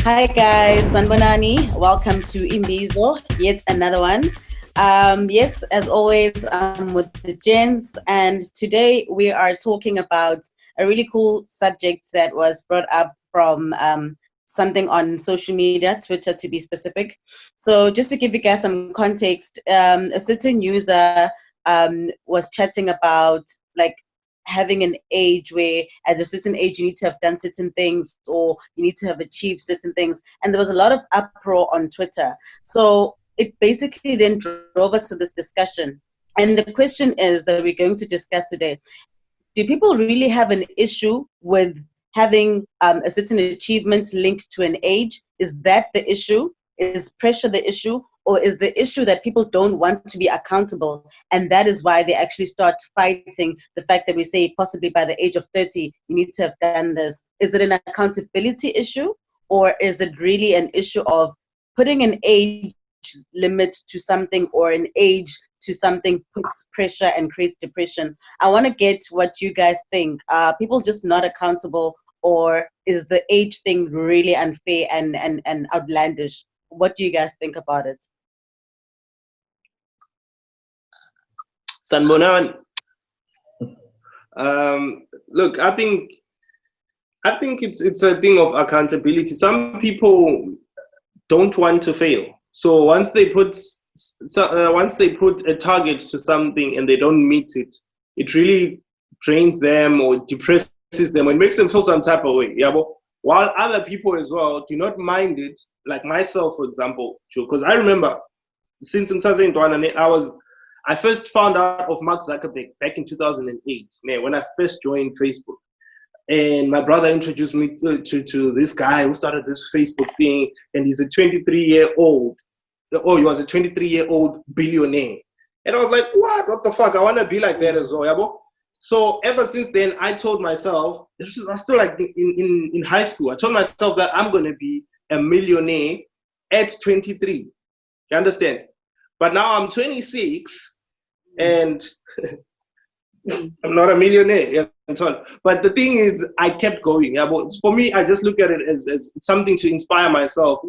Hi guys, Sanbonani. Welcome to Imbizo, yet another one. Yes, as always, I'm with the gents, and today we are talking about a really cool subject that was brought up from something on social media, Twitter to be specific. So, just to give you guys some context, a certain user was chatting about like having an age where at a certain age you need to have done certain things or you need to have achieved certain things, and there was a lot of uproar on Twitter. So it basically then drove us to this discussion, and the question is that we're going to discuss today: do people really have an issue with having a certain achievement linked to an age? Is that the issue? Is pressure the issue? Or is the issue that people don't want to be accountable? And that is why they actually start fighting the fact that we say possibly by the age of 30, you need to have done this. Is it an accountability issue? Or is it really an issue of putting an age limit to something, or an age to something puts pressure and creates depression? I want to get what you guys think. Are people just not accountable, or is the age thing really unfair and outlandish? What do you guys think about it? Sanbonan. Look, I think it's a thing of accountability. Some people don't want to fail, so once they put a target to something and they don't meet it, it really drains them or depresses them and makes them feel some type of way. Yeah, but while other people as well do not mind it, like myself, for example, because I remember since I first found out of Mark Zuckerberg back in 2008, man, when I first joined Facebook. And my brother introduced me to this guy who started this Facebook thing, and he's a 23-year-old. Oh, he was a 23-year-old billionaire. And I was like, what the fuck? I want to be like that as well. Yabo? So ever since then, I told myself, I was still like in high school, I told myself that I'm going to be a millionaire at 23. You understand? But now I'm 26 and I'm not a millionaire. Yeah, but the thing is, I kept going. Yeah, but for me, I just look at it as something to inspire myself.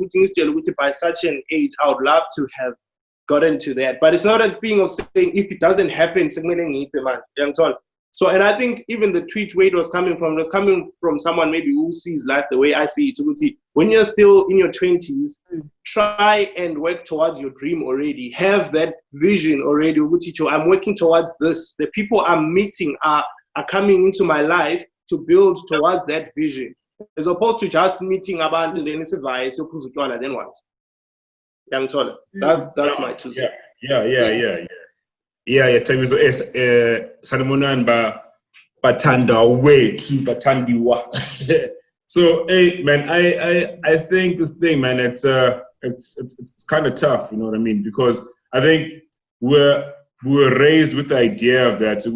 By such an age, I would love to have gotten to that. But it's not a thing of saying if it doesn't happen, so, and I think even the tweet where it was coming from someone maybe who sees life the way I see it. When you're still in your 20s, try and work towards your dream already. Have that vision already. I'm working towards this. The people I'm meeting are coming into my life to build towards that vision, as opposed to just meeting about then it's advice, then what? That's my 2 cents. Yeah, Tabizo Sanamunan Batanda way to Batandiwa. So hey man, I think this thing, man, it's kind of tough, you know what I mean? Because I think we were raised with the idea of that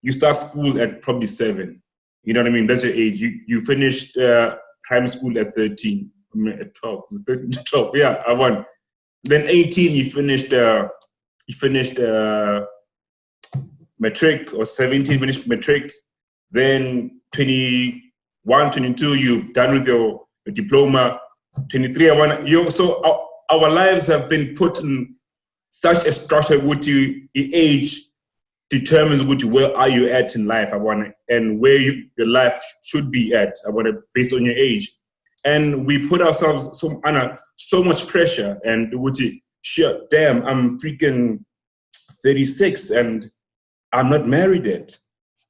you start school at probably 7. You know what I mean? That's your age. You finished primary school at 13. I mean, at 12. 13 to 12. Yeah, I won. Then 18, you finished matric, or 17 finished matric. Then 21, 22, you've done with your diploma. 23, so our lives have been put in such a structure which age determines where are you at in life, and where your life should be at, based on your age. And we put ourselves under so much pressure, and shit, damn, I'm freaking 36 and I'm not married yet.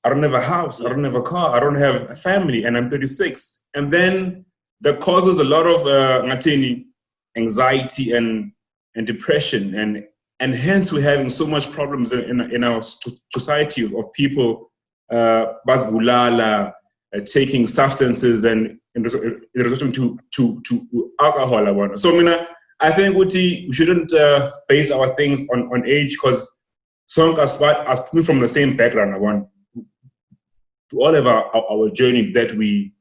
I don't have a house, I don't have a car, I don't have a family, and I'm 36. And then that causes a lot of anxiety and depression, and hence we're having so much problems in our society of people taking substances and in relation to alcohol. So I think we shouldn't base our things on age, because some as coming from the same background, to all of our journey that we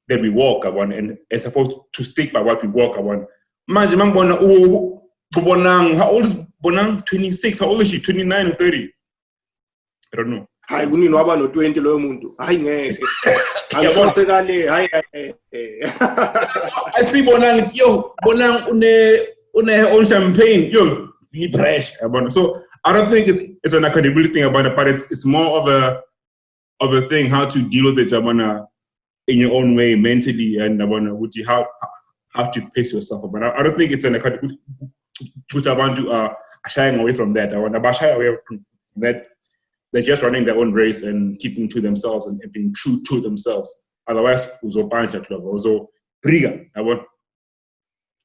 walk, and it's supposed to stick by what we walk. How old is Bonang? 26. How old is she? 29 or 30? I don't know. hayi kuninwaba no-20 loyo muntu hayi ngeke angisotekale hayi I see Bonang, yo, Bonang une own champagne, yo, you trash. So I don't think it's an accountability thing about it, but it's more of a thing how to deal with it in your own way mentally and how to pace yourself. But I don't think it's an accountability which I want to shying away from that. I want to shy away from that. They're just running their own race and keeping to themselves and being true to themselves. Otherwise, uzopancha club, uzo briga.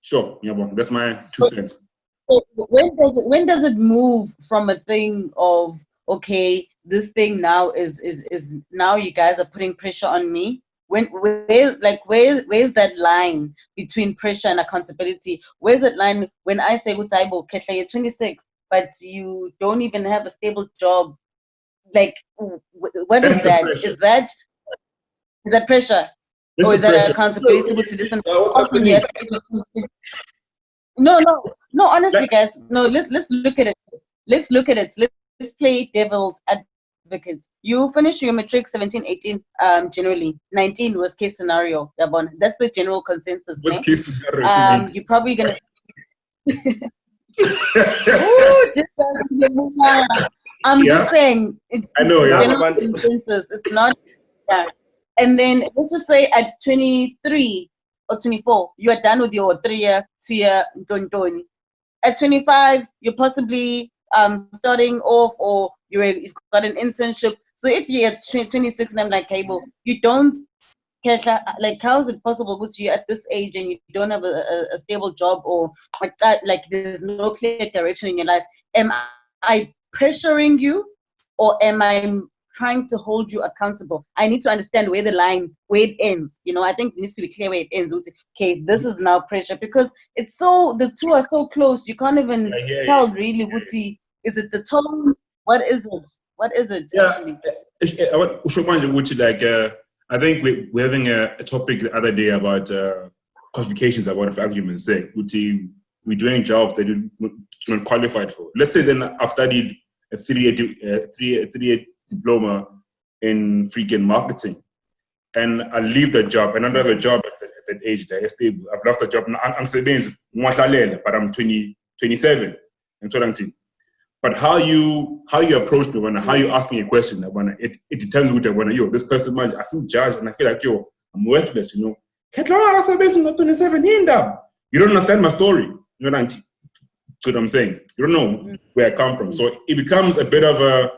Sure, that's my 2 cents. So when does it move from a thing of, okay, this thing now is now you guys are putting pressure on me? Where's that line between pressure and accountability? Where's that line when I say Utaibo Ketla, you're 26, but you don't even have a stable job? Like, what is that? Pressure. Is that pressure? Or is that accountability? No. Honestly, guys, no. Let's look at it. Let's play devil's advocate. You finish your matric 17, 18. Generally, 19 worst case scenario. That's the general consensus. Worst case scenario. You're probably gonna. Just saying. I know. General consensus. It's not. Yeah. And then let's just say at 23 or 24, you are done with your 3-year, 2-year Ntoni. At 25, you're possibly starting off, or you've got an internship. So if you're at 26 and I'm like, Cable, you don't catch, like, how is it possible that you're at this age and you don't have a stable job, or like that, like there's no clear direction in your life? Am I pressuring you, or am I trying to hold you accountable? I need to understand where it ends. I think it needs to be clear where it ends. Okay, this is now pressure, because the two are so close. You can't even tell really. Is it the tone? What is it? Actually? I think we're having a topic the other day about qualifications, about, for argument's sake, we're doing jobs that you're not qualified for. Let's say then I've studied a 3-year diploma in freaking marketing, and I leave the job, and I don't have a job at that age. Stable. I've lost a job. I'm saying, but I'm 27 and 20. But how you approach me, how you ask me a question, it determines what this person, I feel judged, and I feel like I'm worthless. You don't understand my story. You know what I'm saying? You don't know where I come from. So it becomes a bit of a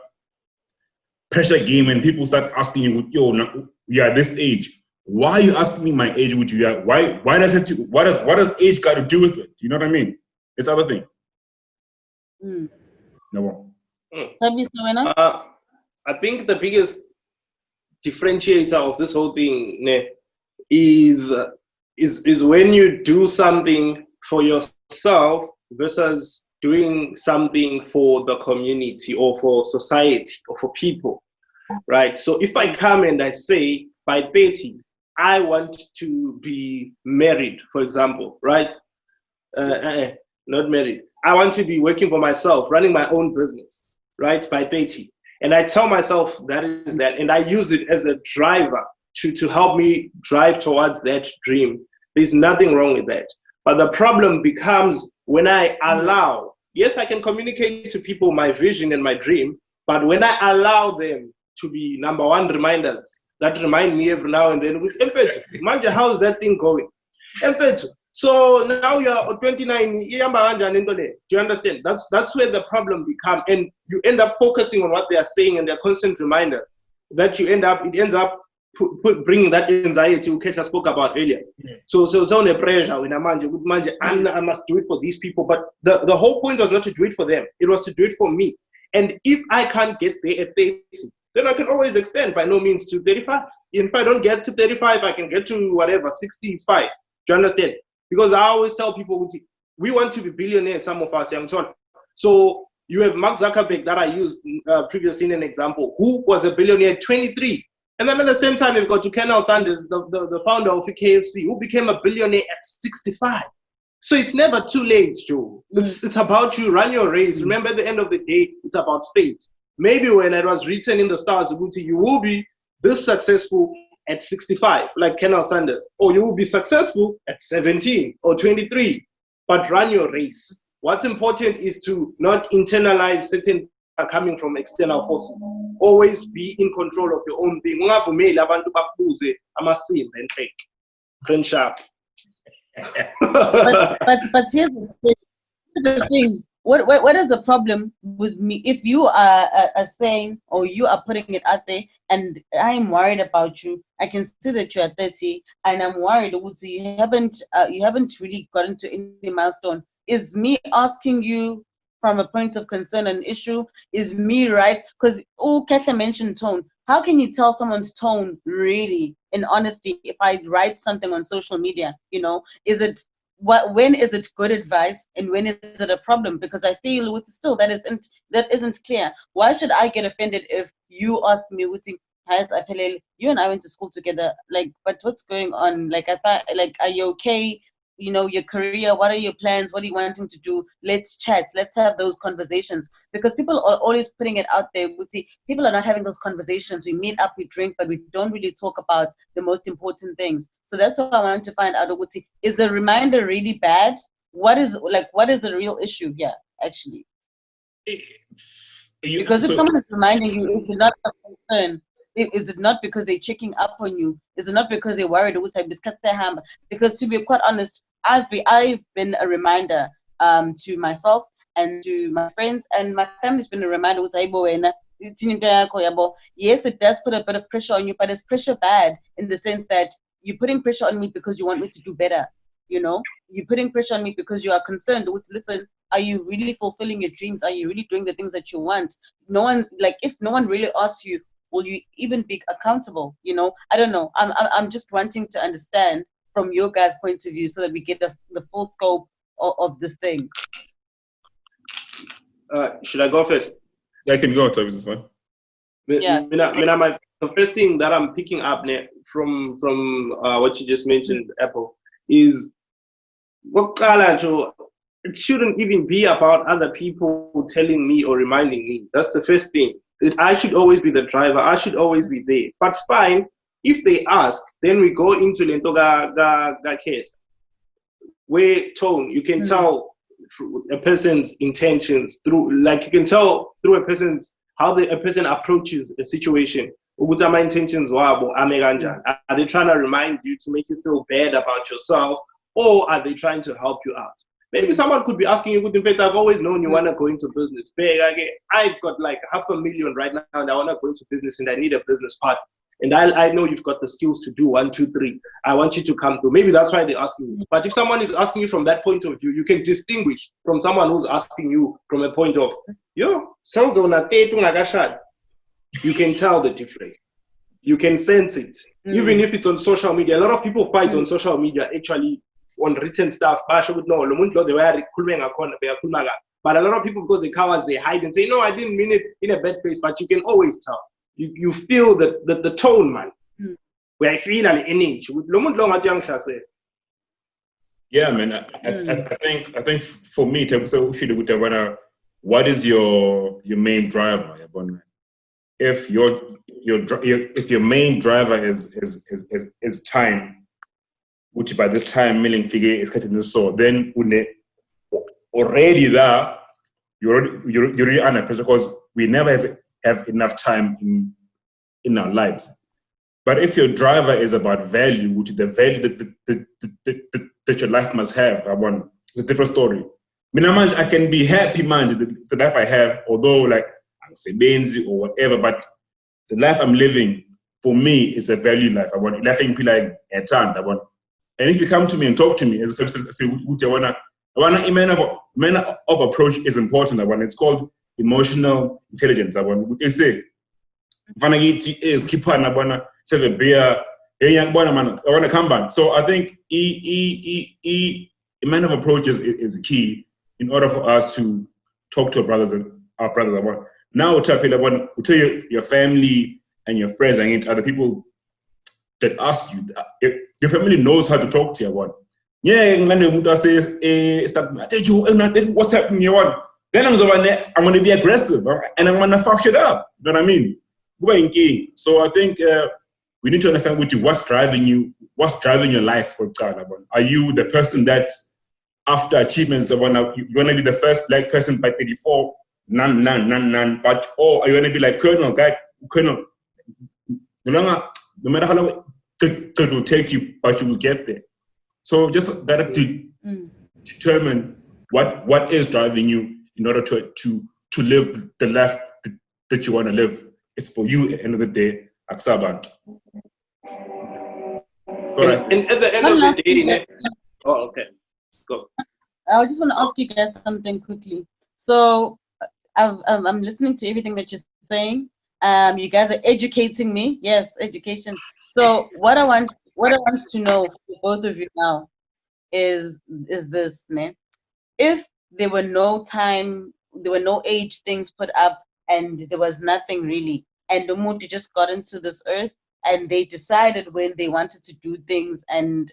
pressure game when people start asking you, we are this age. Why are you asking me my age? Why does age got to do with it? You know what I mean? It's other thing. No. I think the biggest differentiator of this whole thing is when you do something for yourself versus doing something for the community or for society or for people, right? So if I come and I say, by 30, I want to be married, for example, right? Not married. I want to be working for myself, running my own business, right? By 30. And I tell myself that is that, and I use it as a driver to help me drive towards that dream. There's nothing wrong with that. But the problem becomes when I allow, yes, I can communicate to people my vision and my dream, but when I allow them to be number one reminders that remind me every now and then with Imbizo, Manja, how is that thing going? Imbizo, so now you're 29, do you understand? That's where the problem becomes, and you end up focusing on what they are saying and their constant reminder that it ends up bringing that anxiety Uketla spoke about earlier. So on the pressure when I must do it for these people, but the whole point was not to do it for them, it was to do it for me. And if I can't get there at 30, then I can always extend by no means to 35. If I don't get to 35, I can get to whatever, 65. Do you understand? Because I always tell people, we want to be billionaires, some of us, young son. So you have Mark Zuckerberg that I used previously in an example, who was a billionaire at 23. And then at the same time, you've got Colonel Sanders, the founder of KFC, who became a billionaire at 65. So it's never too late, Joe. It's about you, run your race. Remember, at the end of the day, it's about fate. maybe when it was written in the stars, you will be this successful at 65, like Colonel Sanders, or you will be successful at 17 or 23, but run your race. What's important is to not internalize certain coming from external forces. Always be in control of your own being. Sharp. But here's the thing. What is the problem with me? If you are saying, or you are putting it out there, and I'm worried about you, I can see that you are 30, and I'm worried you haven't really gotten to any milestone. Is me asking you from a point of concern an issue? Is me right? Because Katha mentioned tone. How can you tell someone's tone really in honesty if I write something on social media? Is it when is it good advice and when is it a problem? Because I feel that isn't clear. Why should I get offended if you ask me, you and I went to school together, but what's going on? Are you okay? Your career, what are your plans? What are you wanting to do? Let's chat. Let's have those conversations. Because people are always putting it out there. People are not having those conversations. We meet up, we drink, but we don't really talk about the most important things. So that's what I want to find out. Is the reminder really bad? What is the real issue here, actually? Because if someone is reminding you, is it not a concern? Is it not because they're checking up on you? Is it not because they're worried? Because to be quite honest, I've been a reminder to myself and to my friends, and my family's been a reminder. Yes, it does put a bit of pressure on you, but it's pressure bad in the sense that you're putting pressure on me because you want me to do better. You're putting pressure on me because you are concerned. Listen, are you really fulfilling your dreams? Are you really doing the things that you want? If no one really asks you, will you even be accountable? I don't know. I'm just wanting to understand from your guys' point of view so that we get the full scope of this thing. Should I go first? Yeah, I can go. This is fine. Yeah. The first thing that I'm picking up from what you just mentioned, Apple, is it shouldn't even be about other people telling me or reminding me. That's the first thing. I should always be the driver. I should always be there. But fine, if they ask, then we go into Lentoga case. Where tone, you can tell a person's intentions through, you can tell through a person approaches a situation. My intentions are they trying to remind you to make you feel bad about yourself, or are they trying to help you out? Maybe someone could be asking you, in fact, I've always known you want to go into business. I've got $500,000 right now and I want to go into business and I need a business partner. And I know you've got the skills to do 1, 2, 3. I want you to come through. Maybe that's why they're asking you. But if someone is asking you from that point of view, you can distinguish from someone who's asking you from a point of, you can tell the difference. You can sense it. Even if it's on social media. A lot of people fight on social media actually on written stuff. But a lot of people, because they cowards, they hide and say, no, I didn't mean it in a bad place. But you can always tell. You feel the tone, man. Where I feel an energy. Yeah, man. I think for me, what is your main driver? If your main driver is time, which by this time milling figure is cutting the saw, then already there you're really under pressure because we never have enough time in our lives. But if your driver is about value, which is the value that your life must have, it's a different story. I can be happy, man, the life I have, although I'm say Benzi or whatever, but the life I'm living, for me, is a value life. I want nothing be like a ton. And if you come to me and talk to me, as I say, manner of approach is important. It's called emotional intelligence. I want to say, is keep on. I want to say the beer. I want to come back. So I think a manner of approach is key in order for us to talk to our brothers. Now, tell your family and your friends and other people that ask you. If your family knows how to talk to you. Yeah, says, what's happening? then I'm going to be aggressive and I'm going to fuck shit up. You know what I mean? So I think we need to understand what's driving you, what's driving your life. Are you the person that after achievements you want to be the first black person by 34? None. But or are you going to be like Colonel? No matter how long it will take you, but you will get there. So just gotta determine what is driving you in order to live the life that you want to live. It's for you at the end of the day, Aksabant. And at the end of the day, okay, go. I just want to ask you guys something quickly. So I'm listening to everything that you're saying. You guys are educating me. Yes, education. So what I want to know for both of you now is this, né? If there were no age things put up and there was nothing really, and the moon just got into this earth and they decided when they wanted to do things and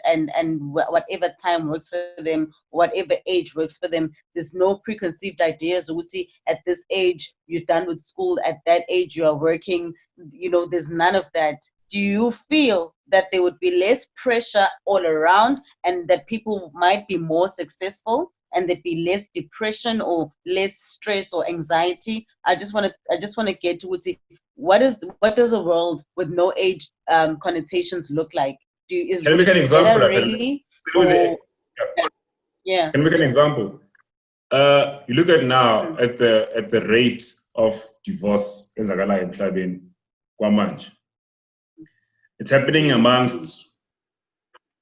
whatever time works for them, whatever age works for them, there's no preconceived ideas. At this age you're done with school, at that age you are working, there's none of that. Do you feel that there would be less pressure all around and that people might be more successful and there'd be less depression or less stress or anxiety? I just want to get to what does a world with no age connotations look like? Can I make an example? Really? Yeah. Can I make an example? You look at now at the rate of divorce in Kwamanje. It's happening amongst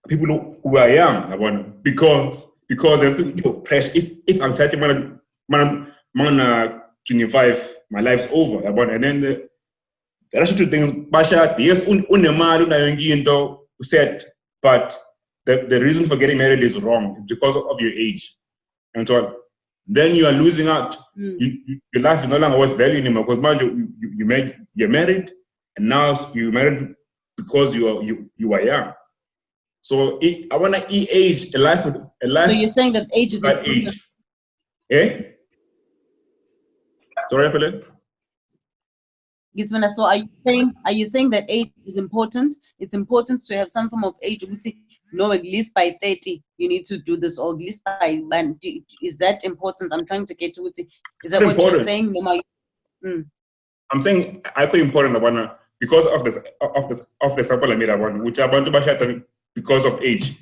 people who are young, because they have to pressure. If I'm 30, man, 25, my life's over. And then the rest of the things, yes, said, but the reason for getting married is wrong. It's because of your age. And so then you are losing out. Your life is no longer worth value anymore because man, you're married, and now you're married because you are young. So I want to age a life. So you're saying that age is important? Age. Eh? Sorry, Apple. So are you saying that age is important? It's important to have some form of age. No, at least by 30 you need to do this, or at least by is that important? I'm trying to get to it. Is that what you're saying? No, I'm saying I think important because of the sample I made one, which I want to because of age.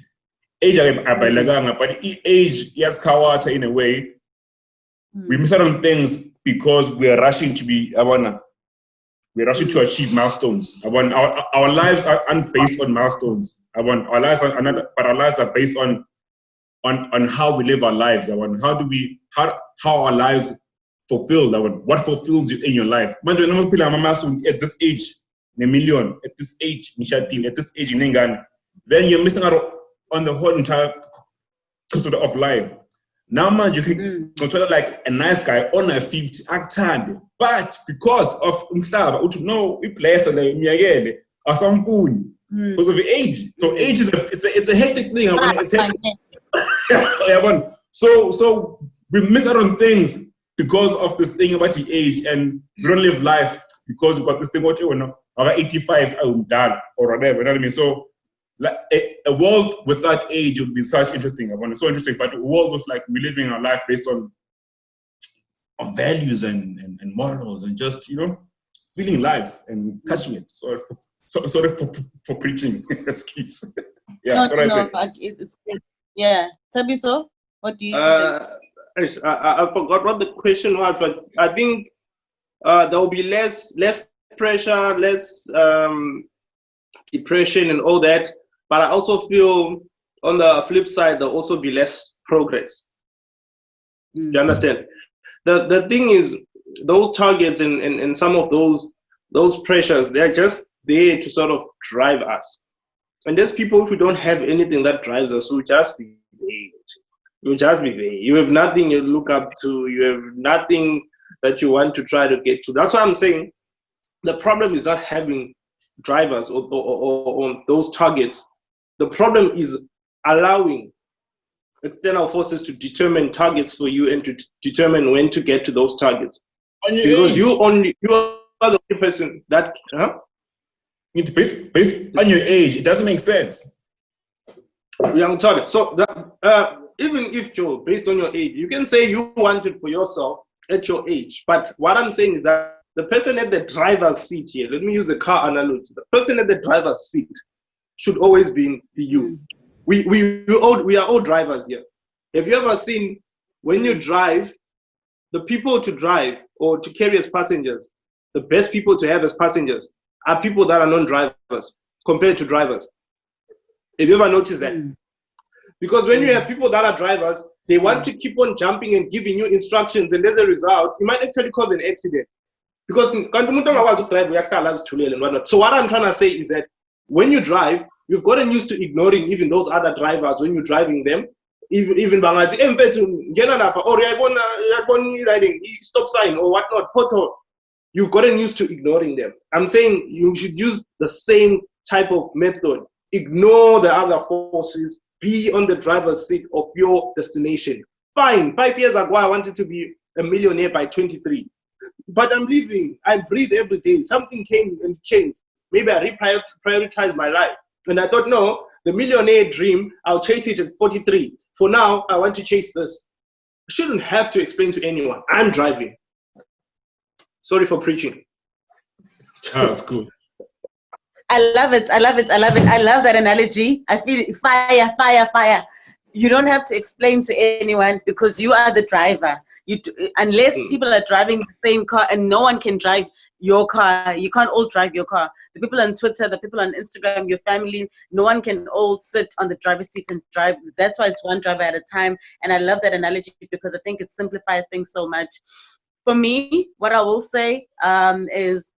Age but age yes kawata in a way. We miss out on things because we are rushing to be we're rushing to achieve milestones. Our lives aren't based on milestones. Our lives are another, but our lives are based on how we live our lives. How our lives fulfilled. What fulfills you in your life. At this age, a million. At this age, at this age, then you're missing out on the whole entire sort of life. Now, man, you can control like a nice guy on a 50 acted, but because of no, we place on the or some food because of the age. So age is it's a hectic thing. It's hectic. So we miss out on things because of this thing about the age, and we don't live life because we got this thing about 85 I'm done or whatever. You know what I mean? So like a world without age would be such interesting. It's so interesting, but a world with like we're living our life based on values and morals and just feeling life and touching it. Sorry for preaching. Excuse. Yeah, it's yeah. Tabiso, what do you think? I forgot what the question was, but I think there will be less pressure, less depression and all that. But I also feel on the flip side, there'll also be less progress. You understand? The thing is, those targets and some of those pressures, they're just there to sort of drive us. And there's people who don't have anything that drives us, who just be there. You'll just be there. You have nothing you look up to. You have nothing that you want to try to get to. That's why I'm saying the problem is not having drivers or those targets. The problem is allowing external forces to determine targets for you and to determine when to get to those targets. On your Because age. you are the only person that, Based on your age, it doesn't make sense. young target. So that, even if, Joe, based on your age, you can say you want it for yourself at your age. But what I'm saying is that the person at the driver's seat here, let me use a car analogy. The person at the driver's seat should always be you. We are all drivers here. Have you ever seen when you drive, the people to drive or to carry as passengers, the best people to have as passengers are people that are non-drivers compared to drivers? Have you ever noticed that? Because when you have people that are drivers, they want to keep on jumping and giving you instructions, and as a result, you might actually cause an accident. Because so what I'm trying to say is that when you drive, you've gotten used to ignoring even those other drivers when you're driving them. Even bangathi emfethu ngena lapha or uyabona riding stop sign or whatnot, pothole. You've gotten used to ignoring them. I'm saying you should use the same type of method. Ignore the other forces. Be on the driver's seat of your destination. Fine, 5 years ago I wanted to be a millionaire by 23. But I'm living. I breathe every day. Something came and changed. Maybe I reprioritized my life. And I thought, no, the millionaire dream, I'll chase it at 43. For now, I want to chase this. I shouldn't have to explain to anyone. I'm driving. Sorry for preaching. That's cool. I love it. I love it. I love it. I love that analogy. I feel fire, fire, fire. You don't have to explain to anyone because you are the driver. Unless people are driving the same car and no one can drive your car, you can't all drive your car. The people on Twitter, the people on Instagram, your family, no one can all sit on the driver's seat and drive. That's why it's one driver at a time. And I love that analogy because I think it simplifies things so much. For me, what I will say is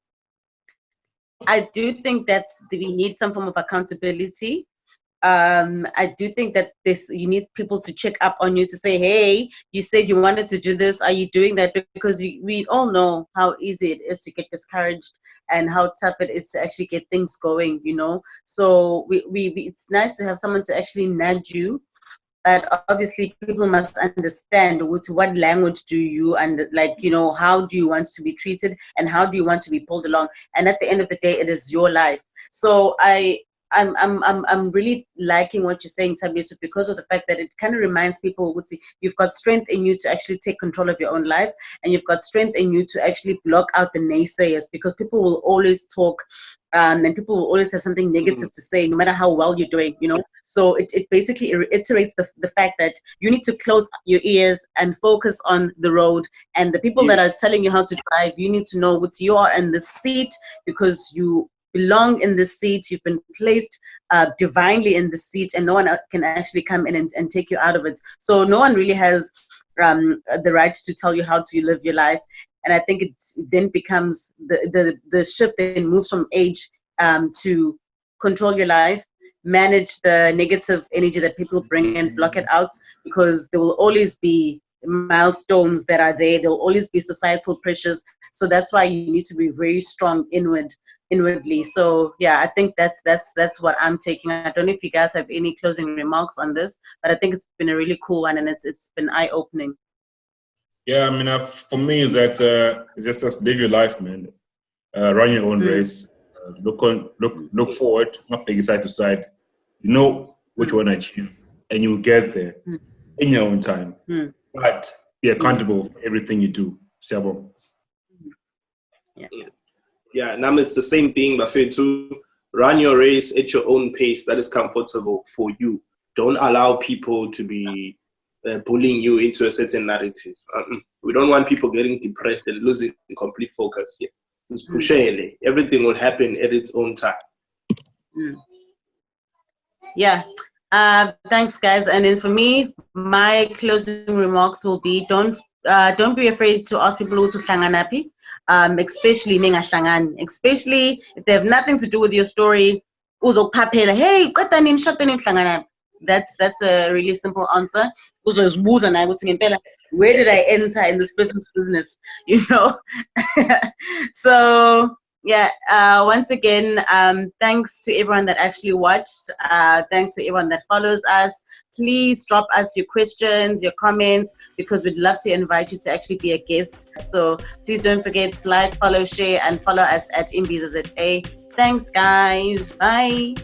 I do think that we need some form of accountability. I do think that you need people to check up on you to say, hey, you said you wanted to do this. Are you doing that? Because we all know how easy it is to get discouraged and how tough it is to actually get things going, you know. So it's nice to have someone to actually nudge you. But obviously, people must understand what language do you, and like, you know, how do you want to be treated and how do you want to be pulled along? And at the end of the day, it is your life. So I'm really liking what you're saying, Tabiso, because of the fact that it kind of reminds people you've got strength in you to actually take control of your own life, and you've got strength in you to actually block out the naysayers, because people will always talk and people will always have something negative to say, no matter how well you're doing, you know. So it basically reiterates the fact that you need to close your ears and focus on the road, and the people that are telling you how to drive, you need to know what you are in the seat because you belong in the seat. You've been placed divinely in the seat, and no one can actually come in and take you out of it. So no one really has the right to tell you how to live your life. And I think it then becomes the shift then moves from age to control your life, manage the negative energy that people bring and block it out, because there will always be milestones that are there. There will always be societal pressures. So that's why you need to be very strong inwardly. So yeah, I think that's what I'm taking. I don't know if you guys have any closing remarks on this, but I think it's been a really cool one, and it's been eye-opening. Yeah, I mean, for me, is that it's just live your life, man. Run your own race. Look forward, not take side to side. You know what you want to achieve, and you'll get there in your own time. But be accountable for everything you do. Sabo. Yeah, now it's the same thing, but to run your race at your own pace that is comfortable for you. Don't allow people to be bullying you into a certain narrative. We don't want people getting depressed and losing complete focus here. It's pushing. Everything will happen at its own time. Yeah. Thanks, guys. And then for me, my closing remarks will be: don't be afraid to ask people to flanganapi, especially especially if they have nothing to do with your story. Hey, that's a really simple answer. Where did I enter in this person's business? You know. So Yeah, once again, thanks to everyone that actually watched. Thanks to everyone that follows us. Please drop us your questions, your comments, because we'd love to invite you to actually be a guest. So please don't forget to like, follow, share, and follow us at Imbizo ZA. Thanks, guys. Bye.